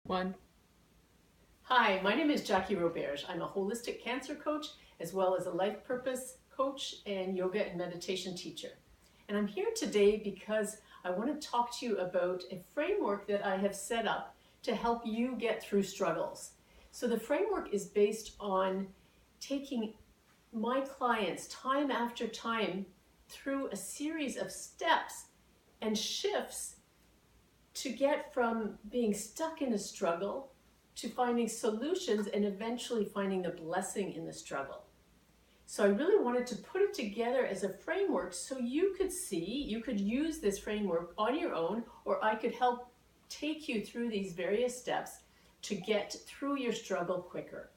One. Hi, my name is Jackie Roberge. I'm a holistic cancer coach as well as a life purpose coach and yoga and meditation teacher. And I'm here today because I want to talk to you about a framework that I have set up to help you get through struggles. So the framework is based on taking my clients time after time through a series of steps and shifts to get from being stuck in a struggle to finding solutions and eventually finding the blessing in the struggle. So I really wanted to put it together as a framework so you could use this framework on your own, or I could help take you through these various steps to get through your struggle quicker.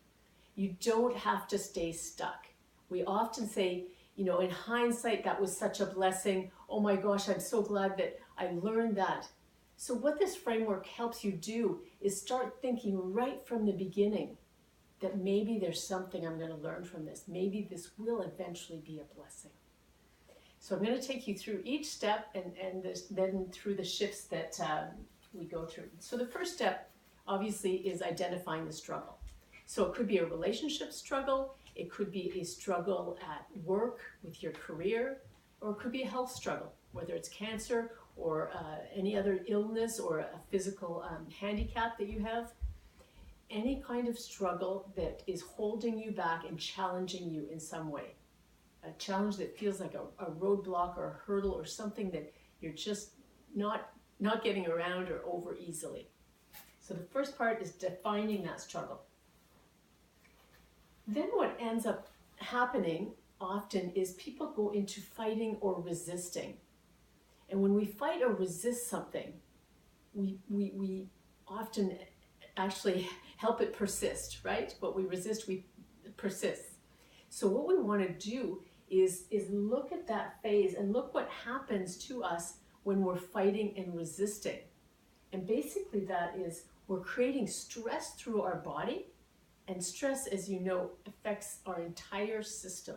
You don't have to stay stuck. We often say, in hindsight, that was such a blessing. Oh my gosh, I'm so glad that I learned that. So what this framework helps you do is start thinking right from the beginning that maybe there's something I'm going to learn from this. Maybe this will eventually be a blessing. So I'm going to take you through each step and then through the shifts that we go through. So the first step, obviously, is identifying the struggle. So it could be a relationship struggle, it could be a struggle at work with your career, or it could be a health struggle, whether it's cancer or any other illness or a physical handicap that you have. Any kind of struggle that is holding you back and challenging you in some way. A challenge that feels like a roadblock or a hurdle or something that you're just not getting around or over easily. So the first part is defining that struggle. Then what ends up happening often is people go into fighting or resisting. And when we fight or resist something, we often actually help it persist, right? What we resist, we persist. So what we want to do is look at that phase and look what happens to us when we're fighting and resisting. And basically that is we're creating stress through our body, and stress, as you know, affects our entire system.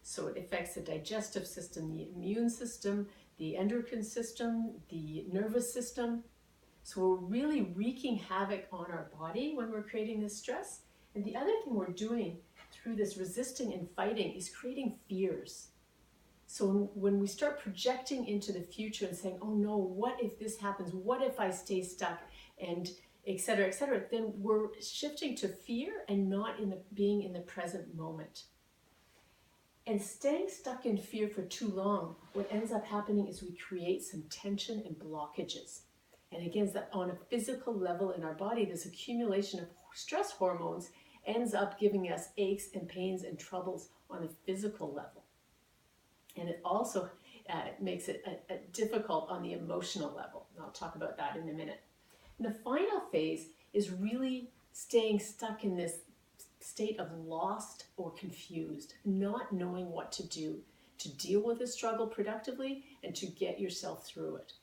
So it affects the digestive system, the immune system, the endocrine system, the nervous system. So we're really wreaking havoc on our body when we're creating this stress. And the other thing we're doing through this resisting and fighting is creating fears. So when we start projecting into the future and saying, oh no, what if this happens? What if I stay stuck? And et cetera, then we're shifting to fear and not being in the present moment. And staying stuck in fear for too long, what ends up happening is we create some tension and blockages. And again, on a physical level in our body, this accumulation of stress hormones ends up giving us aches and pains and troubles on a physical level. And it also makes it difficult on the emotional level. And I'll talk about that in a minute. And the final phase is really staying stuck in this state of lost or confused, not knowing what to do to deal with the struggle productively and to get yourself through it.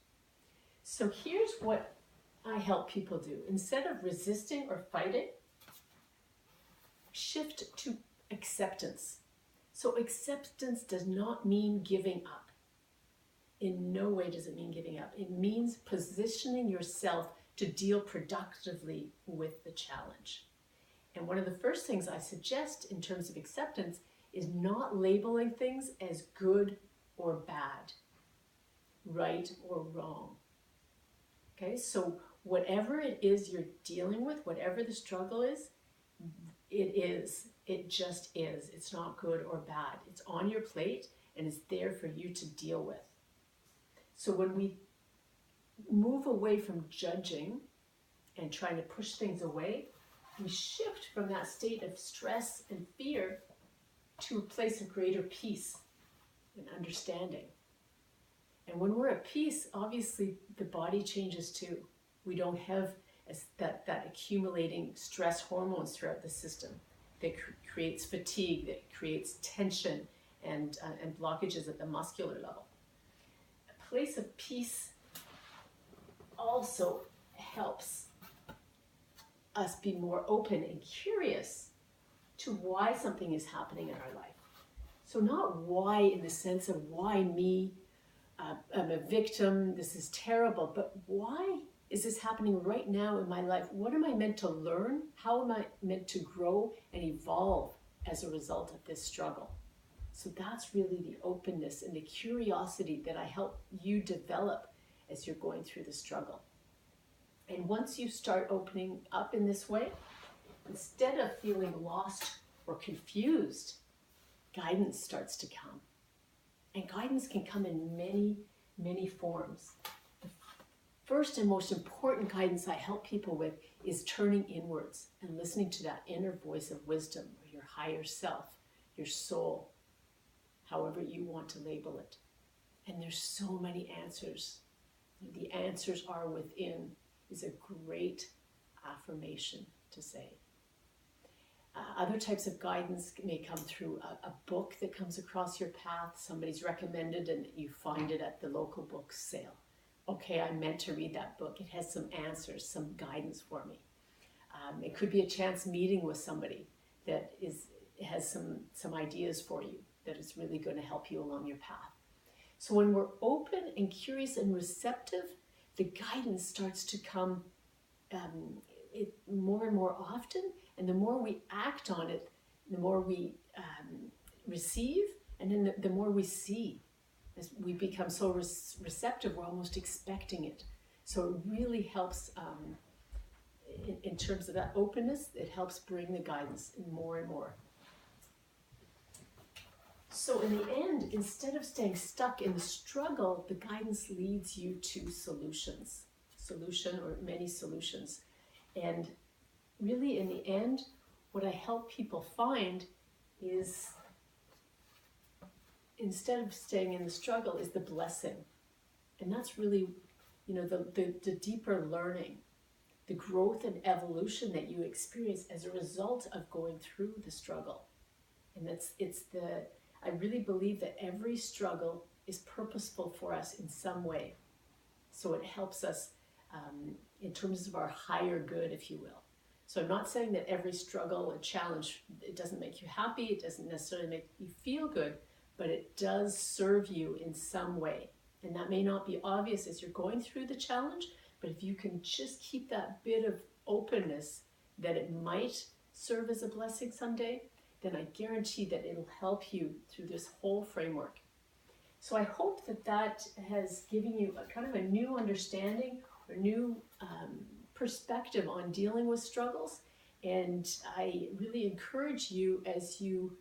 So here's what I help people do. Instead of resisting or fighting, shift to acceptance. So acceptance does not mean giving up. In no way does it mean giving up. It means positioning yourself to deal productively with the challenge. And one of the first things I suggest in terms of acceptance is not labeling things as good or bad, right or wrong. Okay, so whatever it is you're dealing with, whatever the struggle is, it just is. It's not good or bad. It's on your plate and it's there for you to deal with. So when we move away from judging and trying to push things away, we shift from that state of stress and fear to a place of greater peace and understanding. And when we're at peace, obviously the body changes too. We don't have that accumulating stress hormones throughout the system that creates fatigue, that creates tension and blockages at the muscular level. A place of peace also helps us be more open and curious to why something is happening in our life. So not why in the sense of why me, I'm a victim, this is terrible, but why is this happening right now in my life? What am I meant to learn? How am I meant to grow and evolve as a result of this struggle? So that's really the openness and the curiosity that I help you develop as you're going through the struggle. And once you start opening up in this way, instead of feeling lost or confused, guidance starts to come. And guidance can come in many, many forms. The first and most important guidance I help people with is turning inwards and listening to that inner voice of wisdom, or your higher self, your soul, however you want to label it. And there's so many answers. The answers are within is a great affirmation to say. Other types of guidance may come through a book that comes across your path. Somebody's recommended and you find it at the local book sale. Okay, I meant to read that book. It has some answers, some guidance for me. It could be a chance meeting with somebody that has some ideas for you that is really going to help you along your path. So when we're open and curious and receptive, the guidance starts to come more and more often, and the more we act on it, the more we receive, and then the more we see. As we become so receptive, we're almost expecting it. So it really helps in terms of that openness. It helps bring the guidance in more and more. So in the end, instead of staying stuck in the struggle, the guidance leads you to solution or many solutions. And really in the end, what I help people find is, instead of staying in the struggle, is the blessing. And that's really, the deeper learning, the growth and evolution that you experience as a result of going through the struggle. And I really believe that every struggle is purposeful for us in some way. So it helps us in terms of our higher good, if you will. So I'm not saying that every struggle and challenge, it doesn't make you happy, it doesn't necessarily make you feel good, but it does serve you in some way. And that may not be obvious as you're going through the challenge, but if you can just keep that bit of openness that it might serve as a blessing someday, then I guarantee that it'll help you through this whole framework. So I hope that has given you a kind of a new understanding or new perspective on dealing with struggles. And I really encourage you, as you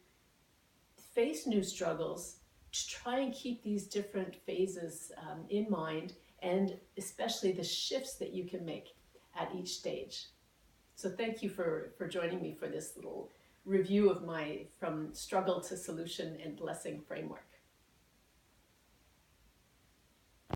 face new struggles, to try and keep these different phases in mind, and especially the shifts that you can make at each stage. So thank you for joining me for this little review of my From Struggle to Solution and Blessing framework.